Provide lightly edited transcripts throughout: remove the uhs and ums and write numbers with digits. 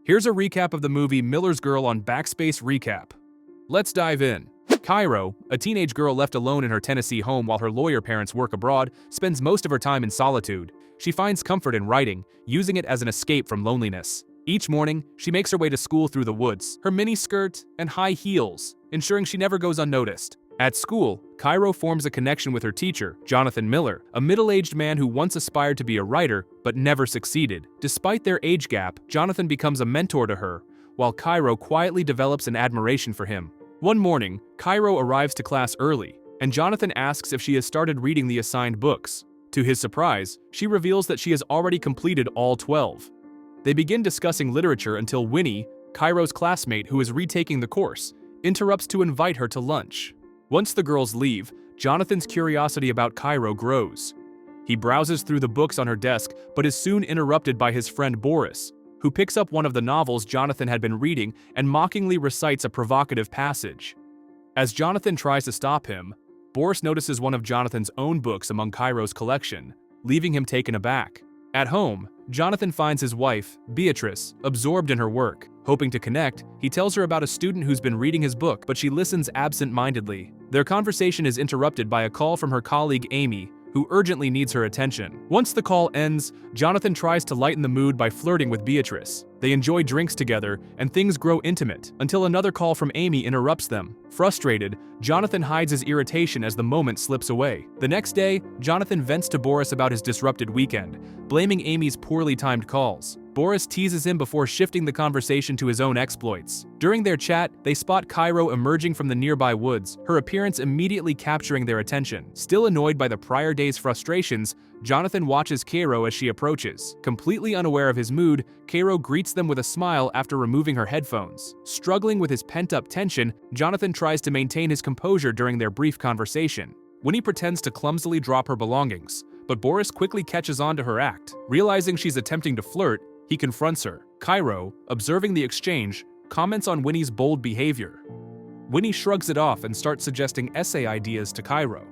Here's a recap of the movie Miller's Girl on Backspace Recap. Let's dive in. Cairo, a teenage girl left alone in her Tennessee home while her lawyer parents work abroad, spends most of her time in solitude. She finds comfort in writing, using it as an escape from loneliness. Each morning, she makes her way to school through the woods, her mini skirt and high heels, ensuring she never goes unnoticed. At school, Cairo forms a connection with her teacher, Jonathan Miller, a middle-aged man who once aspired to be a writer but never succeeded. Despite their age gap, Jonathan becomes a mentor to her, while Cairo quietly develops an admiration for him. One morning, Cairo arrives to class early, and Jonathan asks if she has started reading the assigned books. To his surprise, she reveals that she has already completed all 12. They begin discussing literature until Winnie, Cairo's classmate who is retaking the course, interrupts to invite her to lunch. Once the girls leave, Jonathan's curiosity about Cairo grows. He browses through the books on her desk but is soon interrupted by his friend Boris, who picks up one of the novels Jonathan had been reading and mockingly recites a provocative passage. As Jonathan tries to stop him, Boris notices one of Jonathan's own books among Cairo's collection, leaving him taken aback. At home, Jonathan finds his wife, Beatrice, absorbed in her work. Hoping to connect, he tells her about a student who's been reading his book, but she listens absent-mindedly. Their conversation is interrupted by a call from her colleague Amy, who urgently needs her attention. Once the call ends, Jonathan tries to lighten the mood by flirting with Beatrice. They enjoy drinks together, and things grow intimate, until another call from Amy interrupts them. Frustrated, Jonathan hides his irritation as the moment slips away. The next day, Jonathan vents to Boris about his disrupted weekend, blaming Amy's poorly timed calls. Boris teases him before shifting the conversation to his own exploits. During their chat, they spot Cairo emerging from the nearby woods, her appearance immediately capturing their attention. Still annoyed by the prior day's frustrations, Jonathan watches Cairo as she approaches. Completely unaware of his mood, Cairo greets them with a smile after removing her headphones. Struggling with his pent-up tension, Jonathan tries to maintain his composure during their brief conversation. Winnie pretends to clumsily drop her belongings, but Boris quickly catches on to her act. Realizing she's attempting to flirt, he confronts her. Cairo, observing the exchange, comments on Winnie's bold behavior. Winnie shrugs it off and starts suggesting essay ideas to Cairo,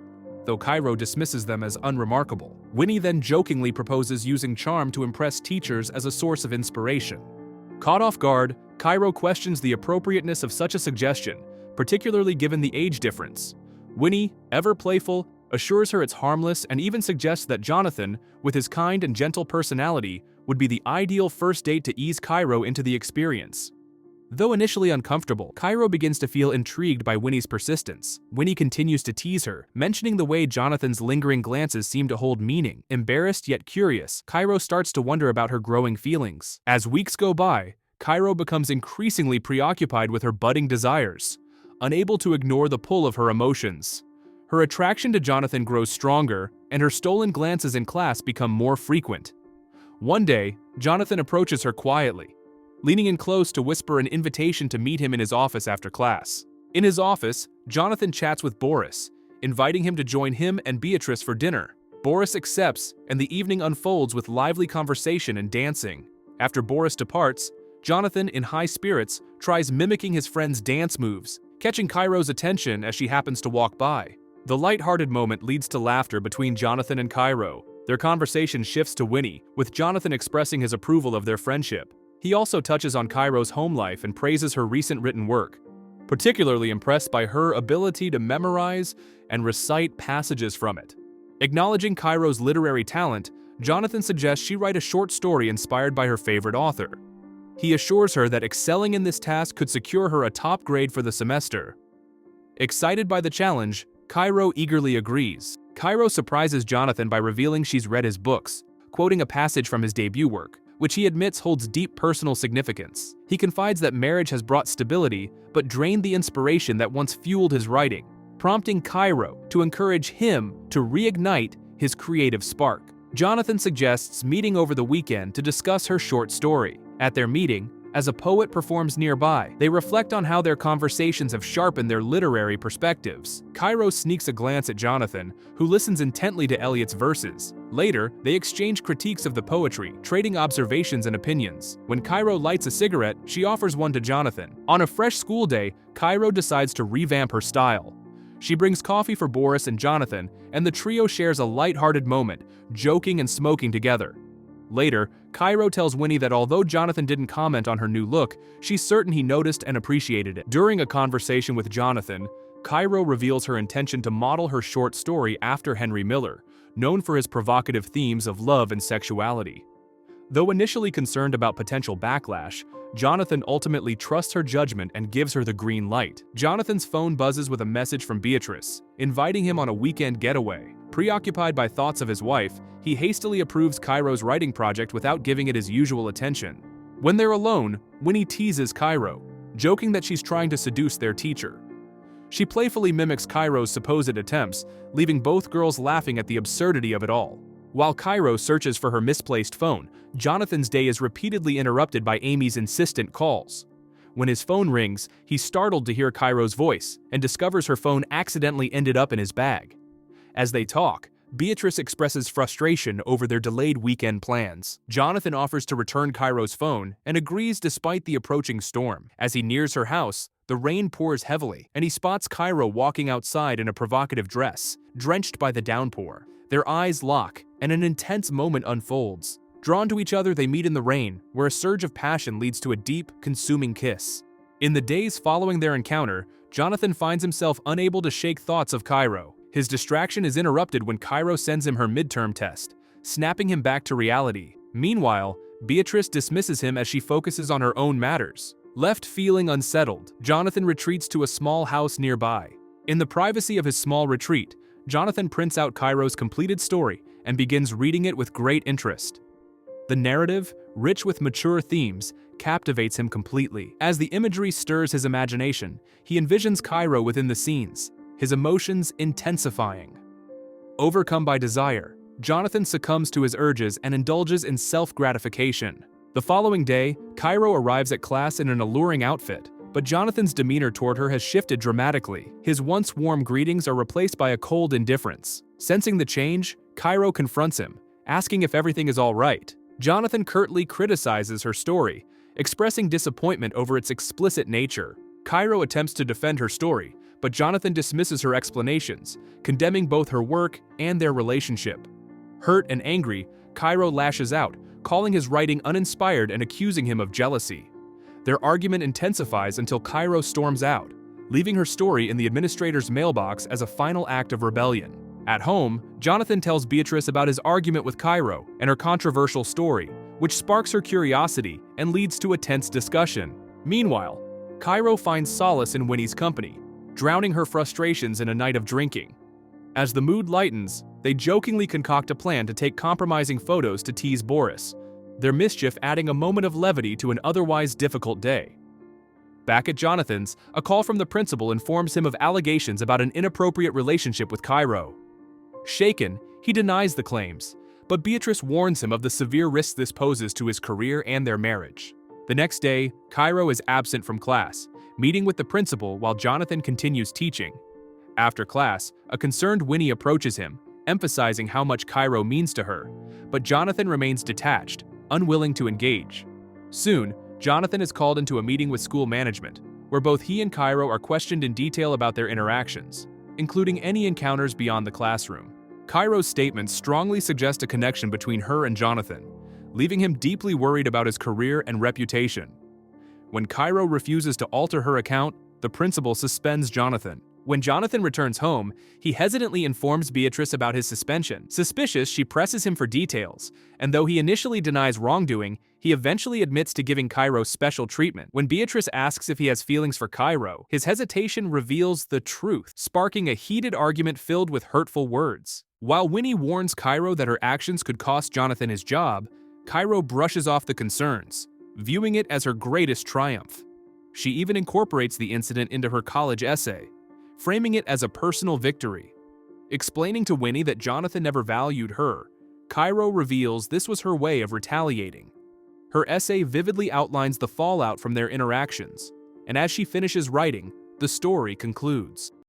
though Cairo dismisses them as unremarkable. Winnie then jokingly proposes using charm to impress teachers as a source of inspiration. Caught off guard, Cairo questions the appropriateness of such a suggestion, particularly given the age difference. Winnie, ever playful, assures her it's harmless and even suggests that Jonathan, with his kind and gentle personality, would be the ideal first date to ease Cairo into the experience. Though initially uncomfortable, Cairo begins to feel intrigued by Winnie's persistence. Winnie continues to tease her, mentioning the way Jonathan's lingering glances seem to hold meaning. Embarrassed yet curious, Cairo starts to wonder about her growing feelings. As weeks go by, Cairo becomes increasingly preoccupied with her budding desires, unable to ignore the pull of her emotions. Her attraction to Jonathan grows stronger, and her stolen glances in class become more frequent. One day, Jonathan approaches her quietly, leaning in close to whisper an invitation to meet him in his office after class. In his office, Jonathan chats with Boris, inviting him to join him and Beatrice for dinner. Boris accepts, and the evening unfolds with lively conversation and dancing. After Boris departs, Jonathan, in high spirits, tries mimicking his friend's dance moves, catching Cairo's attention as she happens to walk by. The light-hearted moment leads to laughter between Jonathan and Cairo. Their conversation shifts to Winnie, with Jonathan expressing his approval of their friendship. He also touches on Cairo's home life and praises her recent written work, particularly impressed by her ability to memorize and recite passages from it. Acknowledging Cairo's literary talent, Jonathan suggests she write a short story inspired by her favorite author. He assures her that excelling in this task could secure her a top grade for the semester. Excited by the challenge, Cairo eagerly agrees. Cairo surprises Jonathan by revealing she's read his books, quoting a passage from his debut work, which he admits holds deep personal significance. He confides that marriage has brought stability, but drained the inspiration that once fueled his writing, prompting Cairo to encourage him to reignite his creative spark. Jonathan suggests meeting over the weekend to discuss her short story. At their meeting, as a poet performs nearby, they reflect on how their conversations have sharpened their literary perspectives. Cairo sneaks a glance at Jonathan, who listens intently to Eliot's verses. Later, they exchange critiques of the poetry, trading observations and opinions. When Cairo lights a cigarette, she offers one to Jonathan. On a fresh school day, Cairo decides to revamp her style. She brings coffee for Boris and Jonathan, and the trio shares a light-hearted moment, joking and smoking together. Later, Cairo tells Winnie that although Jonathan didn't comment on her new look, she's certain he noticed and appreciated it. During a conversation with Jonathan, Cairo reveals her intention to model her short story after Henry Miller, known for his provocative themes of love and sexuality. Though initially concerned about potential backlash, Jonathan ultimately trusts her judgment and gives her the green light. Jonathan's phone buzzes with a message from Beatrice, inviting him on a weekend getaway. Preoccupied by thoughts of his wife, he hastily approves Cairo's writing project without giving it his usual attention. When they're alone, Winnie teases Cairo, joking that she's trying to seduce their teacher. She playfully mimics Cairo's supposed attempts, leaving both girls laughing at the absurdity of it all. While Cairo searches for her misplaced phone, Jonathan's day is repeatedly interrupted by Amy's insistent calls. When his phone rings, he's startled to hear Cairo's voice and discovers her phone accidentally ended up in his bag. As they talk, Beatrice expresses frustration over their delayed weekend plans. Jonathan offers to return Cairo's phone and agrees despite the approaching storm. As he nears her house, the rain pours heavily, and he spots Cairo walking outside in a provocative dress, drenched by the downpour. Their eyes lock, and an intense moment unfolds. Drawn to each other, they meet in the rain, where a surge of passion leads to a deep, consuming kiss. In the days following their encounter, Jonathan finds himself unable to shake thoughts of Cairo. His distraction is interrupted when Cairo sends him her midterm test, snapping him back to reality. Meanwhile, Beatrice dismisses him as she focuses on her own matters. Left feeling unsettled, Jonathan retreats to a small house nearby. In the privacy of his small retreat, Jonathan prints out Cairo's completed story and begins reading it with great interest. The narrative, rich with mature themes, captivates him completely. As the imagery stirs his imagination, he envisions Cairo within the scenes, his emotions intensifying. Overcome by desire, Jonathan succumbs to his urges and indulges in self-gratification. The following day, Cairo arrives at class in an alluring outfit, but Jonathan's demeanor toward her has shifted dramatically. His once warm greetings are replaced by a cold indifference. Sensing the change, Cairo confronts him, asking if everything is all right. Jonathan curtly criticizes her story, expressing disappointment over its explicit nature. Cairo attempts to defend her story, but Jonathan dismisses her explanations, condemning both her work and their relationship. Hurt and angry, Cairo lashes out, calling his writing uninspired and accusing him of jealousy. Their argument intensifies until Cairo storms out, leaving her story in the administrator's mailbox as a final act of rebellion. At home, Jonathan tells Beatrice about his argument with Cairo and her controversial story, which sparks her curiosity and leads to a tense discussion. Meanwhile, Cairo finds solace in Winnie's company, drowning her frustrations in a night of drinking. As the mood lightens, they jokingly concoct a plan to take compromising photos to tease Boris, their mischief adding a moment of levity to an otherwise difficult day. Back at Jonathan's, a call from the principal informs him of allegations about an inappropriate relationship with Cairo. Shaken, he denies the claims, but Beatrice warns him of the severe risks this poses to his career and their marriage. The next day, Cairo is absent from class, meeting with the principal while Jonathan continues teaching. After class, a concerned Winnie approaches him, emphasizing how much Cairo means to her, but Jonathan remains detached, unwilling to engage. Soon, Jonathan is called into a meeting with school management, where both he and Cairo are questioned in detail about their interactions, including any encounters beyond the classroom. Cairo's statements strongly suggest a connection between her and Jonathan, leaving him deeply worried about his career and reputation. When Cairo refuses to alter her account, the principal suspends Jonathan. When Jonathan returns home, he hesitantly informs Beatrice about his suspension. Suspicious, she presses him for details, and though he initially denies wrongdoing, he eventually admits to giving Cairo special treatment. When Beatrice asks if he has feelings for Cairo, his hesitation reveals the truth, sparking a heated argument filled with hurtful words. While Winnie warns Cairo that her actions could cost Jonathan his job, Cairo brushes off the concerns, viewing it as her greatest triumph. She even incorporates the incident into her college essay, framing it as a personal victory. Explaining to Winnie that Jonathan never valued her, Cairo reveals this was her way of retaliating. Her essay vividly outlines the fallout from their interactions, and as she finishes writing, the story concludes.